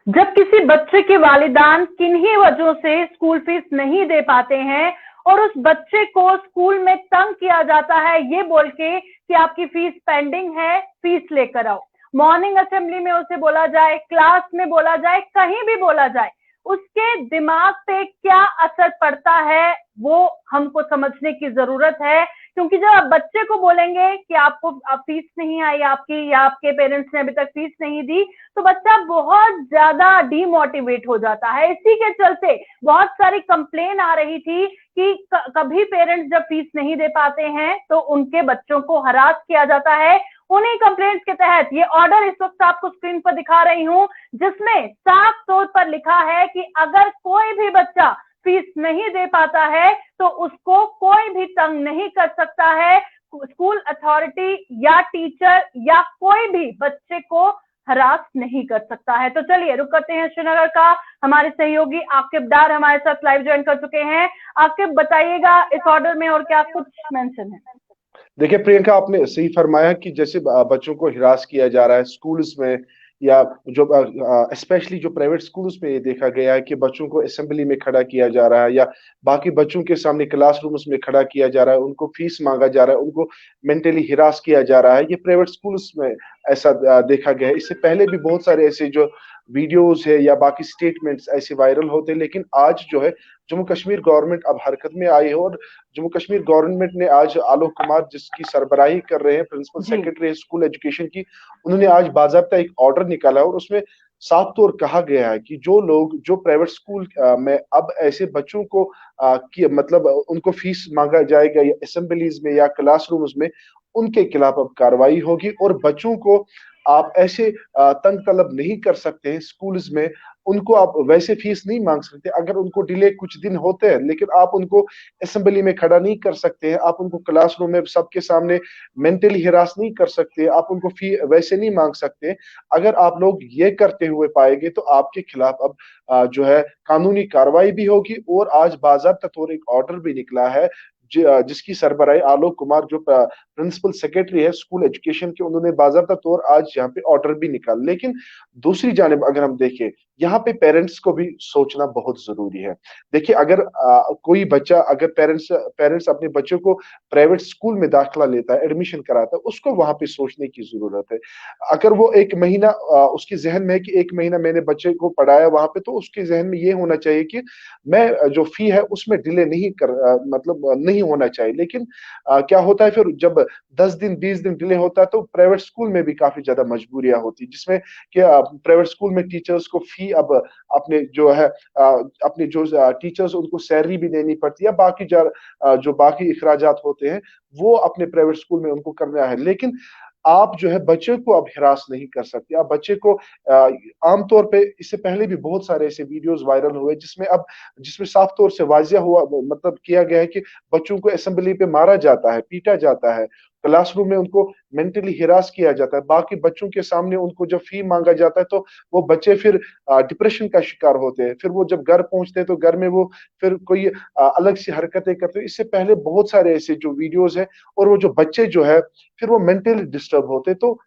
जब किसी बच्चे के वालिदान किन्हीं वजहों से स्कूल फीस नहीं दे पाते हैं और उस बच्चे को स्कूल में तंग किया जाता है ये बोल के कि आपकी फीस पेंडिंग है, फीस लेकर आओ। मॉर्निंग असेंबली में उसे बोला जाए, क्लास में बोला जाए, कहीं भी बोला जाए, उसके दिमाग पे क्या असर पड़ता है वो हमको समझने की जरूरत है। क्योंकि जब आप बच्चे को बोलेंगे कि आपको फीस नहीं आई आपकी, या आपके पेरेंट्स ने अभी तक फीस नहीं दी, तो बच्चा बहुत ज्यादा डीमोटिवेट हो जाता है। इसी के चलते बहुत सारी कंप्लेन आ रही थी कि कभी पेरेंट्स जब फीस नहीं दे पाते हैं तो उनके बच्चों को हरास किया जाता है। उन्हीं कंप्लेंट्स के तहत ये ऑर्डर इस वक्त आपको स्क्रीन पर दिखा रही हूं, जिसमें साफ तौर पर लिखा है कि अगर कोई भी बच्चा फीस नहीं दे पाता है तो उसको कोई भी तंग नहीं कर सकता है। स्कूल अथॉरिटी या टीचर या कोई भी बच्चे को हरास नहीं कर सकता है। तो चलिए रुक करते हैं श्रीनगर का। हमारे सहयोगी आकिब डार हमारे साथ लाइव ज्वाइन कर चुके हैं। आकिब, बताइएगा इस ऑर्डर में और क्या कुछ मेंशन है। देखिए प्रियंका, आपने सही फरमाया कि जैसे बच्चों को हिरास किया जा रहा है स्कूल्स में, या जो स्पेशली जो प्राइवेट स्कूल्स में ये देखा गया है कि बच्चों को असेंबली में खड़ा किया जा रहा है या बाकी बच्चों के सामने क्लासरूम्स में खड़ा किया जा रहा है, उनको फीस मांगा जा रहा है, उनको मेंटली हिरास किया जा रहा है। ये प्राइवेट स्कूल्स में ऐसा देखा गया है। इससे पहले भी बहुत सारे ऐसे जो वीडियोस है या बाकी स्टेटमेंट्स ऐसे वायरल होते हैं, लेकिन आज जो है जम्मू कश्मीर गवर्नमेंट अब हरकत में आई है और जम्मू कश्मीर गवर्नमेंट ने आज आलोक कुमार, जिसकी सरबराही कर रहे हैं, प्रिंसिपल जी। सेक्रेटरी स्कूल एजुकेशन की, उन्होंने आज बाकायदा एक ऑर्डर निकाला और उसमें साफ तौर कहा गया है कि जो लोग जो प्राइवेट स्कूल में अब ऐसे बच्चों को कि मतलब उनको फीस मांगा जाएगा या असेंबलीज में या क्लासरूम्स में, उनके खिलाफ अब कार्रवाई होगी। और बच्चों को आप ऐसे तंग तलब नहीं कर सकते हैं स्कूल्स में, उनको आप वैसे फीस नहीं मांग सकते। अगर उनको डिले कुछ दिन होते हैं, लेकिन आप उनको असेंबली में खड़ा नहीं कर सकते हैं, आप उनको क्लासरूम में सबके सामने मेंटली हिरास नहीं कर सकते, आप उनको फी वैसे नहीं मांग सकते। अगर आप लोग ये करते हुए पाएंगे तो आपके खिलाफ अब जो है कानूनी कार्रवाई भी होगी। और आज बाकायदा तौर एक ऑर्डर भी निकला है जिसकी सरबराही आलोक कुमार, जो प्रिंसिपल सेक्रेटरी है स्कूल एजुकेशन के, उन्होंने बाकायदा तौर आज यहाँ पे ऑर्डर भी निकाल। लेकिन दूसरी जानिब अगर हम देखें, यहाँ पे पेरेंट्स को भी सोचना बहुत जरूरी है। देखिए, अगर कोई बच्चा, अगर पेरेंट्स पेरेंट्स अपने बच्चों को प्राइवेट स्कूल में दाखिला लेता है, एडमिशन कराता है, उसको वहां पे सोचने की जरूरत है। अगर वो एक महीना उसके जहन में है कि एक महीना मैंने बच्चे को पढ़ाया वहां पे, तो उसके जहन में ये होना चाहिए कि मैं जो फी है उसमें डिले नहीं कर मतलब नहीं होना चाहिए। लेकिन क्या होता है फिर, जब 10 दिन 20 दिन डिले होता है तो प्राइवेट स्कूल में भी काफी ज्यादा मजबूरियां होती, जिसमें कि प्राइवेट स्कूल में टीचर्स को फी अब अपने जो है अपने जो टीचर्स उनको सैलरी भी देनी पड़ती है, बाकी जो बाकी अखराजात होते हैं वो अपने प्राइवेट स्कूल में उनको करना है। लेकिन आप जो है बच्चे को अब हिरास नहीं कर सकते। आप बच्चे को आमतौर पे, इससे पहले भी बहुत सारे ऐसे वीडियोस वायरल हुए जिसमें साफ तौर से वाजिया हुआ, मतलब किया गया है कि बच्चों को असेंबली पे मारा जाता है, पीटा जाता है, क्लासरूम में उनको मेंटली हिरास किया जाता है, बाकी बच्चों के सामने उनको जब फी मांगा जाता है तो वो बच्चे फिर डिप्रेशन का शिकार होते हैं। फिर वो जब घर पहुंचते हैं तो घर में वो फिर कोई अलग सी हरकतें करते हैं। इससे पहले बहुत सारे ऐसे जो वीडियोस हैं, और वो जो बच्चे जो है फिर वो मेंटली डिस्टर्ब होते। तो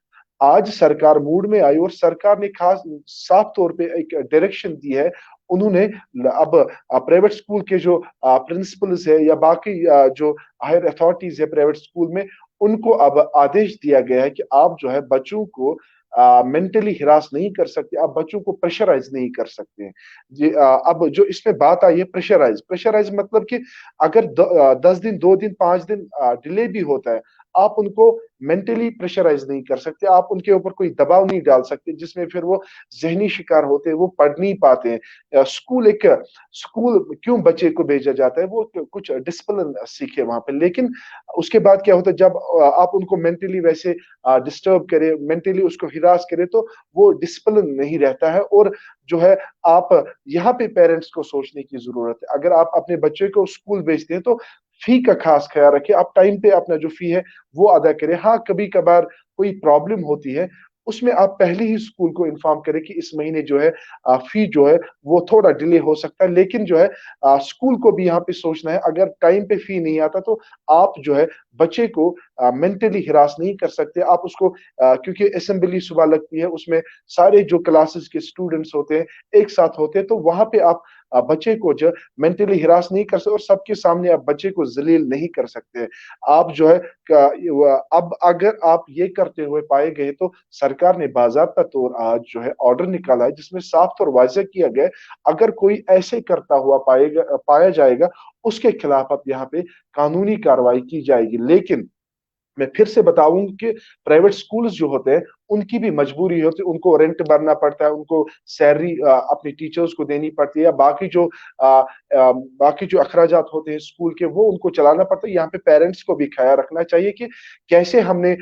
आज सरकार मूड में आई और सरकार ने खास साफ तौर पे एक डायरेक्शन दी है। उन्होंने अब प्राइवेट स्कूल के जो प्रिंसिपल्स है या बाकी जो हायर अथॉरिटीज है प्राइवेट स्कूल में, उनको अब आदेश दिया गया है कि आप जो है बच्चों को मेंटली हिरास नहीं कर सकते, आप बच्चों को प्रेशराइज नहीं कर सकते हैं। अब जो इसमें बात आई है प्रेशराइज, प्रेशराइज मतलब कि अगर 10 दिन 2 दिन 5 दिन डिले भी होता है, आप उनको मेंटली प्रेशराइज नहीं कर सकते, आप उनके ऊपर कोई दबाव नहीं डाल सकते जिसमें फिर वो जहनी शिकार होते हैं, वो पढ़ नहीं पाते हैं। स्कूल क्यों बच्चे को भेजा जाता है, वो कुछ डिसिप्लिन सीखे वहां पे। लेकिन उसके बाद क्या होता है, जब आप उनको मेंटली वैसे डिस्टर्ब करे, मेंटली उसको हिरास करे, तो वो डिसिप्लिन नहीं रहता है। और जो है, आप यहाँ पे पेरेंट्स को सोचने की जरूरत है। अगर आप अपने बच्चे को स्कूल भेजते हैं तो फी का खास ख्याल रखें, आप टाइम पे अपना जो फी है वो अदा करें। हाँ, कभी कभार कोई प्रॉब्लम होती है, उसमें आप पहले ही स्कूल को इन्फॉर्म करें कि इस महीने जो है फी जो है वो थोड़ा डिले हो सकता है। लेकिन जो है स्कूल को भी यहाँ पे सोचना है, अगर टाइम पे फी नहीं आता तो आप जो है बच्चे को मेंटली हिरास नहीं कर सकते। आप उसको क्योंकि असेंबली सुबह लगती है, उसमें सारे जो क्लासेस के स्टूडेंट्स होते हैं एक साथ होते हैं, तो वहां पे आप बच्चे को जो मेंटली हिरास नहीं कर सकते और सबके सामने आप बच्चे को जलील नहीं कर सकते। आप जो है अब अगर आप ये करते हुए पाए गए तो सरकार ने बाज़ाब्ता तौर आज जो है ऑर्डर निकाला है जिसमें साफ तौर वाज़ेह किया गया है, अगर कोई ऐसे करता हुआ पाया जाएगा उसके खिलाफ अब यहाँ पे कानूनी कार्रवाई की जाएगी। लेकिन मैं फिर से बताऊं कि प्राइवेट स्कूल्स जो होते हैं उनकी भी मजबूरी होती है, उनको रेंट भरना पड़ता है, उनको सैलरी अपने टीचर्स को देनी पड़ती है, या बाकी जो अखराजात होते हैं स्कूल के वो उनको चलाना पड़ता है। यहाँ पे पेरेंट्स को भी ख्याल रखना चाहिए कि कैसे हमने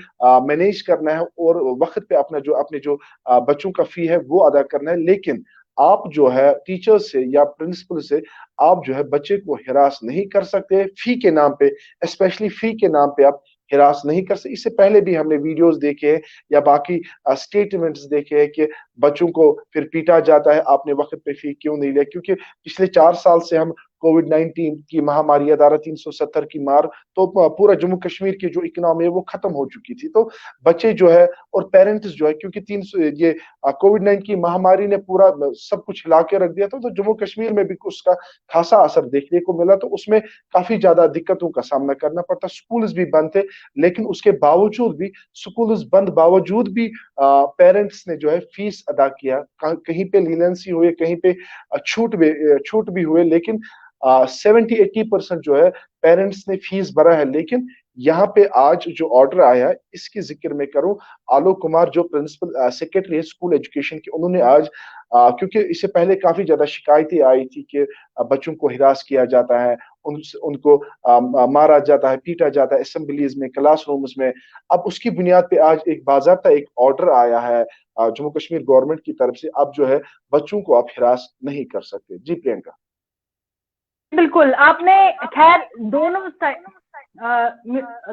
मैनेज करना है और वक्त पे अपने जो बच्चों का फी है वो अदा करना है। लेकिन आप जो है टीचर से या प्रिंसिपल से आप जो है बच्चे को हिरास नहीं कर सकते फी के नाम पे, स्पेशली फी के नाम पे आप हिरास नहीं कर सकते। इससे पहले भी हमने वीडियोस देखे हैं या बाकी स्टेटमेंट्स देखे हैं कि बच्चों को फिर पीटा जाता है, आपने वक्त पे फी क्यों नहीं लिया, क्योंकि पिछले 4 साल से हम कोविड-19 की महामारी, धारा 370 की मार, तो पूरा जम्मू कश्मीर की जो इकोनॉमी है वो खत्म हो चुकी थी। तो बच्चे जो है और पेरेंट्स जो है, क्योंकि 300 ये कोविड-19 की महामारी ने पूरा सब कुछ हिला के रख दिया था, तो जम्मू कश्मीर में भी उसका खासा असर देखने को मिला। तो उसमें काफी ज्यादा दिक्कतों का सामना करना पड़ता, स्कूल्स भी बंद थे, लेकिन उसके बावजूद भी, स्कूल्स बंद बावजूद भी पेरेंट्स ने जो है फीस अदा किया। कहीं पे लीनेंसी हुई, कहीं पे छूट भी हुए, लेकिन 70-80% जो है पेरेंट्स ने फीस भरा है। लेकिन यहाँ पे आज जो ऑर्डर आया है इसकी जिक्र मैं करूं, आलोक कुमार जो प्रिंसिपल सेक्रेटरी है स्कूल एजुकेशन के, उन्होंने आज क्योंकि इससे पहले काफी ज्यादा शिकायतें आई थी कि बच्चों को हिरास किया जाता है, उनको मारा जाता है, पीटा जाता है असेंबलीज में, क्लासरूम्स में। अब उसकी बुनियाद पे आज एक बाज़ाब्ता एक ऑर्डर आया है जम्मू कश्मीर गवर्नमेंट की तरफ से, अब जो है बच्चों को आप हिरास नहीं कर सकते। जी प्रियंका। बिल्कुल, आपने खैर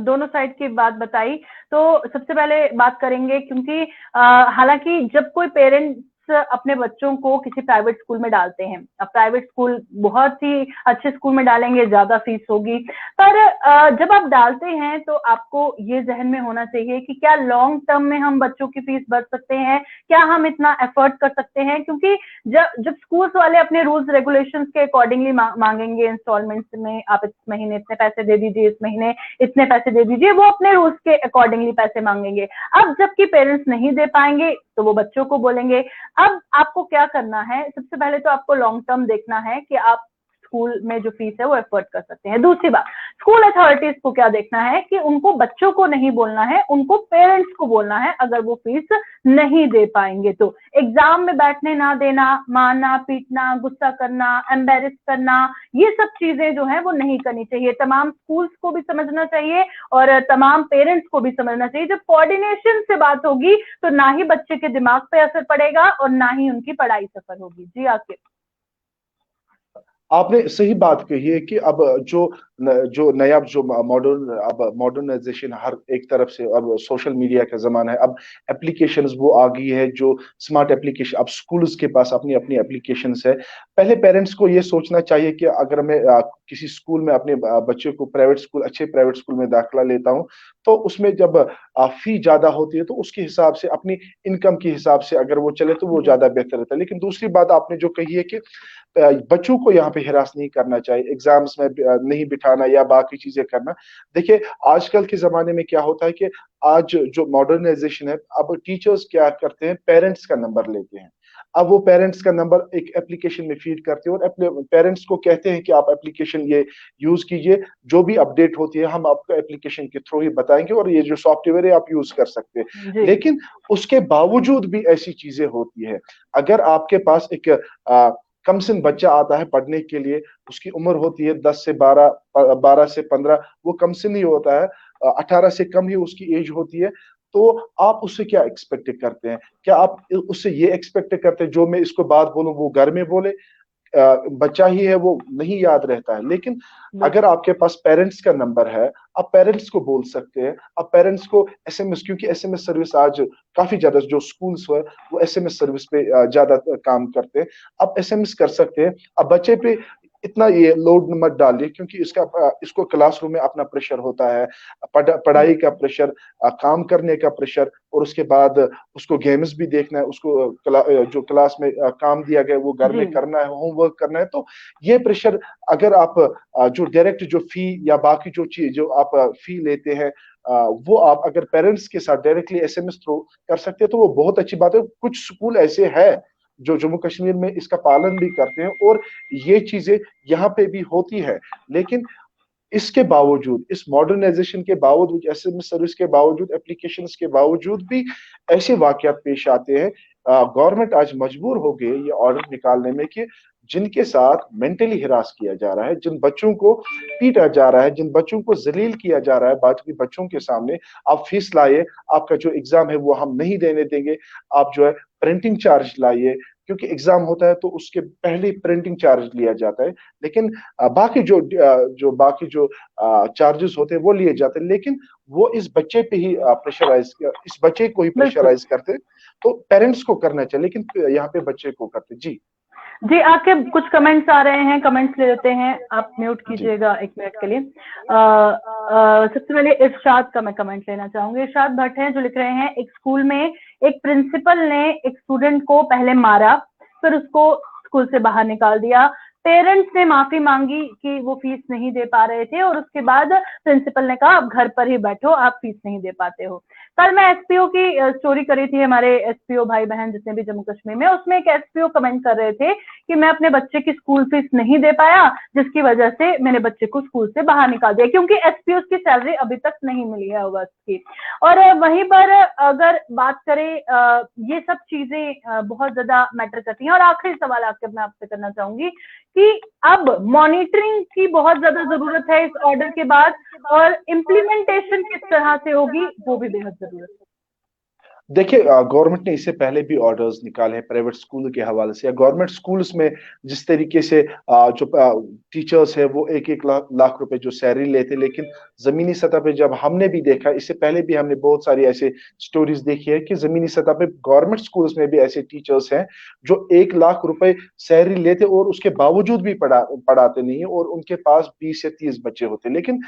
दोनों साइड की बात बताई। तो सबसे पहले बात करेंगे, क्योंकि हालांकि जब कोई पेरेंट्स अपने बच्चों को किसी प्राइवेट स्कूल में डालते हैं, अब प्राइवेट स्कूल बहुत ही अच्छे स्कूल में डालेंगे, ज्यादा फीस होगी, पर जब आप डालते हैं तो आपको ये जहन में होना चाहिए कि क्या लॉन्ग टर्म में हम बच्चों की फीस भर सकते हैं, क्या हम इतना एफर्ट कर सकते हैं। क्योंकि जब स्कूल्स वाले अपने रूल्स रेगुलेशंस के अकॉर्डिंगली मांगेंगे इंस्टॉलमेंट्स में, आप इस महीने इतने पैसे दे दीजिए, इस महीने इतने पैसे दे दीजिए, वो अपने रूल्स के अकॉर्डिंगली पैसे मांगेंगे। अब जबकि पेरेंट्स नहीं दे पाएंगे तो वो बच्चों को बोलेंगे। अब आपको क्या करना है, सबसे पहले तो आपको लॉन्ग टर्म देखना है कि आप स्कूल में जो फीस है वो एफोर्ड कर सकते हैं। दूसरी बात, स्कूल अथॉरिटीज को क्या देखना है कि उनको बच्चों को नहीं बोलना है, उनको पेरेंट्स को बोलना है अगर वो फीस नहीं दे पाएंगे तो। एग्जाम में बैठने ना देना, मारना, पीटना, गुस्सा करना, एम्बेरस करना, ये सब चीजें जो है वो नहीं करनी चाहिए। तमाम स्कूल्स को भी समझना चाहिए और तमाम पेरेंट्स को भी समझना चाहिए। जब कोऑर्डिनेशन से बात होगी तो ना ही बच्चे के दिमाग पे असर पड़ेगा और ना ही उनकी पढ़ाई सफल होगी। जी आके आपने सही बात कही है कि अब जो नया जो मॉडर्नाइजेशन हर एक तरफ से, अब सोशल मीडिया का जमाना है, अब एप्लीकेशंस वो आ गई है जो स्मार्ट एप्लीकेशन, अब स्कूल्स के पास अपनी अपनी एप्लीकेशंस है। पहले पेरेंट्स को ये सोचना चाहिए कि अगर मैं किसी स्कूल में अपने बच्चे को अच्छे प्राइवेट स्कूल में दाखिला लेता हूँ तो उसमें जब फी ज्यादा होती है तो उसके हिसाब से, अपनी इनकम के हिसाब से अगर वो चले तो वो ज्यादा बेहतर रहता है। लेकिन दूसरी बात आपने जो कही है कि बच्चों को यहाँ पे हिरास नहीं करना चाहिए, एग्जाम्स में नहीं बिठाना या बाकी चीजें करना। देखिए आजकल के जमाने में क्या होता है कि आज जो मॉडर्नाइजेशन है, अब टीचर्स क्या करते हैं, पेरेंट्स का नंबर लेते हैं। अब वो पेरेंट्स का नंबर एक एप्लीकेशन में फीड करते हैं और अपने पेरेंट्स को कहते हैं कि आप एप्लीकेशन ये यूज कीजिए, जो भी अपडेट होती है हम आपको एप्लीकेशन के थ्रू ही बताएंगे और ये जो सॉफ्टवेयर है आप यूज कर सकते हैं। लेकिन उसके बावजूद भी ऐसी चीजें होती है, अगर आपके पास एक कम से बच्चा आता है पढ़ने के लिए, उसकी उम्र होती है 10 से 12, 12 से 15, वो कम से नहीं होता है, 18 से कम ही उसकी एज होती है, तो आप उससे क्या एक्सपेक्ट करते हैं? क्या आप उससे ये एक्सपेक्ट करते हैं जो मैं इसको बात बोलूं वो घर में बोले? बच्चा ही है, वो नहीं याद रहता है। लेकिन अगर आपके पास पेरेंट्स का नंबर है, आप पेरेंट्स को बोल सकते हैं, आप पेरेंट्स को एसएमएस, क्योंकि एसएमएस सर्विस आज काफी ज्यादा जो स्कूल्स है वो एसएमएस सर्विस पे ज्यादा काम करते हैं, आप एसएमएस कर सकते हैं। अब बच्चे पे इतना ये लोड मत डालिए, क्योंकि इसको क्लासरूम में अपना प्रेशर होता है, पढ़ाई का प्रेशर, काम करने का प्रेशर, और उसके बाद उसको गेम्स भी देखना है, उसको जो क्लास में काम दिया गया वो घर जी। में करना है, होमवर्क करना है। तो ये प्रेशर, अगर आप जो डायरेक्ट जो फी या बाकी जो चीज जो आप फी लेते हैं, वो आप अगर पेरेंट्स के साथ डायरेक्टली एसएमएस थ्रू कर सकते हैं तो वो बहुत अच्छी बात है। कुछ स्कूल ऐसे हैं जो जम्मू कश्मीर में इसका पालन भी करते हैं, और ये चीजें यहाँ पे भी होती है। लेकिन इसके बावजूद, इस मॉडर्नाइजेशन के बावजूद, एसएमएस सर्विस के बावजूद, एप्लीकेशंस के बावजूद भी ऐसे वाकयात पेश आते हैं। गवर्नमेंट आज मजबूर हो गई ये ऑर्डर निकालने में कि जिनके साथ मेंटली हिरास किया जा रहा है, जिन बच्चों को पीटा जा रहा है, जिन बच्चों को जलील किया जा रहा है बाकी बच्चों के सामने, आप फीस लाइए, आपका जो एग्जाम है वो हम नहीं देने देंगे, आप जो है प्रिंटिंग चार्ज लाइए, क्योंकि एग्जाम होता है तो उसके पहले प्रिंटिंग चार्ज लिया जाता है। लेकिन बाकी बाकी जो चार्जेस होते हैं वो लिए जाते हैं, लेकिन वो इस बच्चे पे ही प्रेशराइज, इस बच्चे को ही बिल्कुल। प्रेशराइज करते। तो पेरेंट्स को करना चाहिए, लेकिन यहाँ पे बच्चे को करते। जी। जी, आपके कुछ कमेंट्स आ रहे हैं, कमेंट्स ले लेते हैं। आप म्यूट जी। कीजिएगा 1 मिनट के लिए। सबसे पहले इरशाद का मैं कमेंट लेना चाहूंगी। इरशाद भट्ट हैं जो लिख रहे हैं, एक स्कूल में एक प्रिंसिपल ने एक स्टूडेंट को पहले मारा, फिर उसको स्कूल से बाहर निकाल दिया। पेरेंट्स ने माफी मांगी कि वो फीस नहीं दे पा रहे थे, और उसके बाद प्रिंसिपल ने कहा आप घर पर ही बैठो, आप फीस नहीं दे पाते हो। कल मैं एसपीओ की स्टोरी करी थी, हमारे एसपीओ भाई बहन जितने भी जम्मू कश्मीर में, उसमें एक एसपीओ कमेंट कर रहे थे कि मैं अपने बच्चे की स्कूल फीस नहीं दे पाया, जिसकी वजह से मैंने बच्चे को स्कूल से बाहर निकाल दिया, क्योंकि एसपीओ की सैलरी अभी तक नहीं मिली है अगस्त की। और वहीं पर अगर बात करें, ये सब चीजें बहुत ज्यादा मैटर करती हैं। और आखिरी सवाल आके मैं आपसे करना चाहूंगी कि अब मॉनिटरिंग की बहुत ज्यादा जरूरत है इस ऑर्डर के बाद, और इम्प्लीमेंटेशन किस तरह से होगी वो भी बेहद जरूरत है। देखिए, गवर्नमेंट ने इससे पहले भी ऑर्डर्स निकाले हैं प्राइवेट स्कूल के हवाले से, या गवर्नमेंट स्कूल्स में जिस तरीके से जो टीचर्स है वो 1-1 लाख रुपए जो सैलरी लेते, लेकिन जमीनी सतह पे जब हमने भी देखा, इससे पहले भी हमने बहुत सारी ऐसे स्टोरीज देखी है कि जमीनी सतह पे गवर्नमेंट स्कूल्स में भी ऐसे टीचर्स हैं जो 1 लाख रुपए सैलरी लेते और उसके बावजूद भी पढ़ाते नहीं है, और उनके पास 20 या 30 बच्चे होते। लेकिन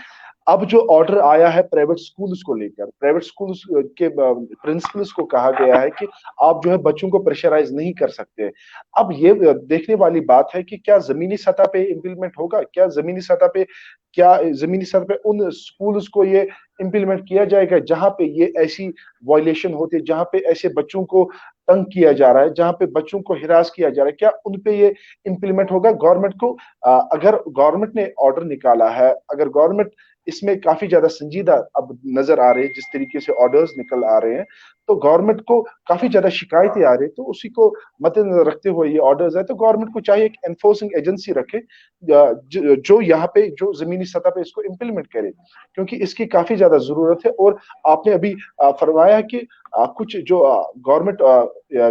अब जो ऑर्डर आया है प्राइवेट स्कूल्स को लेकर, प्राइवेट स्कूल्स के प्रिंसिपल्स को कहा गया है कि आप जो है बच्चों को प्रेशराइज नहीं कर सकते। अब ये देखने वाली बात है कि क्या जमीनी सतह पे इम्प्लीमेंट होगा, क्या जमीनी सतह पे उन स्कूल्स को ये इम्प्लीमेंट किया जाएगा जहां पे ये ऐसी वायलेशन होती है, जहां पे ऐसे बच्चों को तंग किया जा रहा है, जहां पे बच्चों को हिरास किया जा रहा है, क्या उन पे ये इम्प्लीमेंट होगा। गवर्नमेंट को अगर गवर्नमेंट ने ऑर्डर निकाला है, अगर गवर्नमेंट इसमें काफी ज्यादा संजीदा अब नजर आ रहे हैं जिस तरीके से ऑर्डर्स निकल आ रहे हैं, तो गवर्नमेंट को काफी ज्यादा शिकायतें आ रही है, तो उसी को मद्देनजर रखते हुए ये ऑर्डर्स है, तो गवर्नमेंट को चाहिए एक एनफोर्सिंग एजेंसी रखे जो यहाँ पे जो जमीनी सतह पे इसको इम्प्लीमेंट करे, क्योंकि इसकी काफी ज्यादा जरूरत है। और आपने अभी फरमाया कि कुछ जो गवर्नमेंट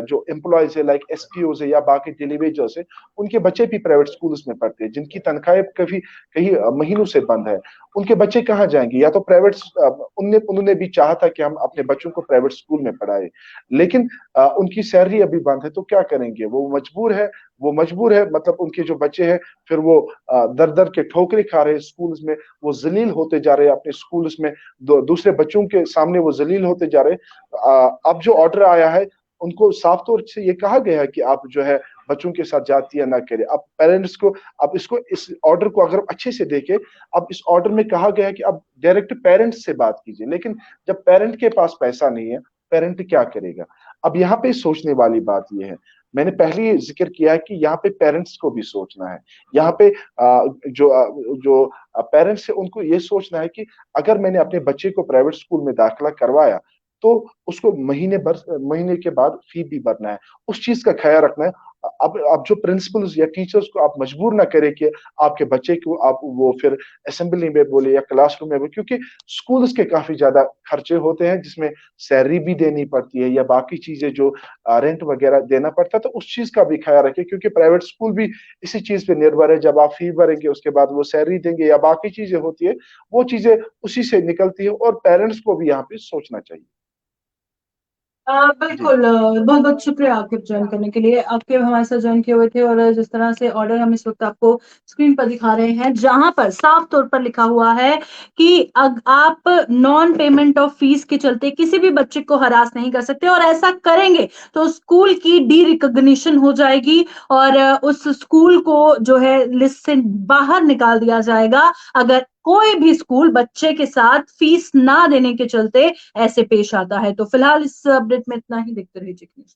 जो एम्प्लॉयज है लाइक एसपीओ है या बाकी टेलीवेजर्स है, उनके बच्चे भी प्राइवेट स्कूल्स में पढ़ते हैं, जिनकी तनख्वाहें कभी कई महीनों से बंद है। उनके बच्चे कहाँ जाएंगे? या तो प्राइवेट, उन्होंने भी चाहा था कि हम अपने बच्चों को प्राइवेट स्कूल में पढ़ाए, लेकिन उनकी सैलरी अभी बंद है, तो क्या करेंगे? वो मजबूर है, मतलब उनके जो बच्चे हैं फिर वो दर दर के ठोकरे खा रहे हैं स्कूल्स में, वो जलील होते जा रहे हैं अपने स्कूल्स में, दूसरे बच्चों के सामने वो जलील होते जा रहे हैं। अब जो ऑर्डर आया है उनको साफ तौर से ये कहा गया है कि आप जो है बच्चों के साथ जातियां ना करें। अब पेरेंट्स को, अब इस ऑर्डर को अगर अच्छे से देखें, अब इस ऑर्डर में कहा गया है कि अब डायरेक्ट पेरेंट्स से बात कीजिए, लेकिन जब पेरेंट के पास पैसा नहीं है, पेरेंट क्या करेगा? अब यहाँ पे सोचने वाली बात यह है, मैंने पहले ही जिक्र किया है कि यहाँ पे पेरेंट्स को भी सोचना है। यहाँ पे जो पेरेंट्स है उनको ये सोचना है कि अगर मैंने अपने बच्चे को प्राइवेट स्कूल में दाखिला करवाया तो उसको महीने के बाद फी भी भरना है, उस चीज का ख्याल रखना है। अब जो प्रिंसिपल्स या टीचर्स को आप मजबूर ना करें कि आपके बच्चे को आप वो फिर असेंबली में बोले या क्लासरूम में बोले, क्योंकि स्कूल्स के काफी ज्यादा खर्चे होते हैं जिसमें सैलरी भी देनी पड़ती है या बाकी चीजें जो रेंट वगैरह देना पड़ता है, तो उस चीज का भी ख्याल रखें, क्योंकि प्राइवेट स्कूल भी इसी चीज पे निर्भर है। जब आप फी भरेंगे उसके बाद वो सैलरी देंगे या बाकी चीजें होती है, वो चीजें उसी से निकलती है, और पेरेंट्स को भी यहाँ पे सोचना चाहिए। जी। बिल्कुल, बहुत बहुत शुक्रिया आपके ज्वाइन करने के लिए। आपके हमारे साथ ज्वाइन किए हुए थे, और जिस तरह से ऑर्डर हम इस वक्त आपको स्क्रीन पर दिखा रहे हैं, जहां पर साफ तौर पर लिखा हुआ है कि आप नॉन पेमेंट ऑफ फीस के चलते किसी भी बच्चे को हरास नहीं कर सकते, और ऐसा करेंगे तो स्कूल की डी रिकॉग्निशन हो जाएगी, और उस स्कूल को जो है लिस्ट से बाहर निकाल दिया जाएगा अगर कोई भी स्कूल बच्चे के साथ फीस ना देने के चलते ऐसे पेश आता है। तो फिलहाल इस अपडेट में इतना ही। देखते रहिए चिक न्यूज।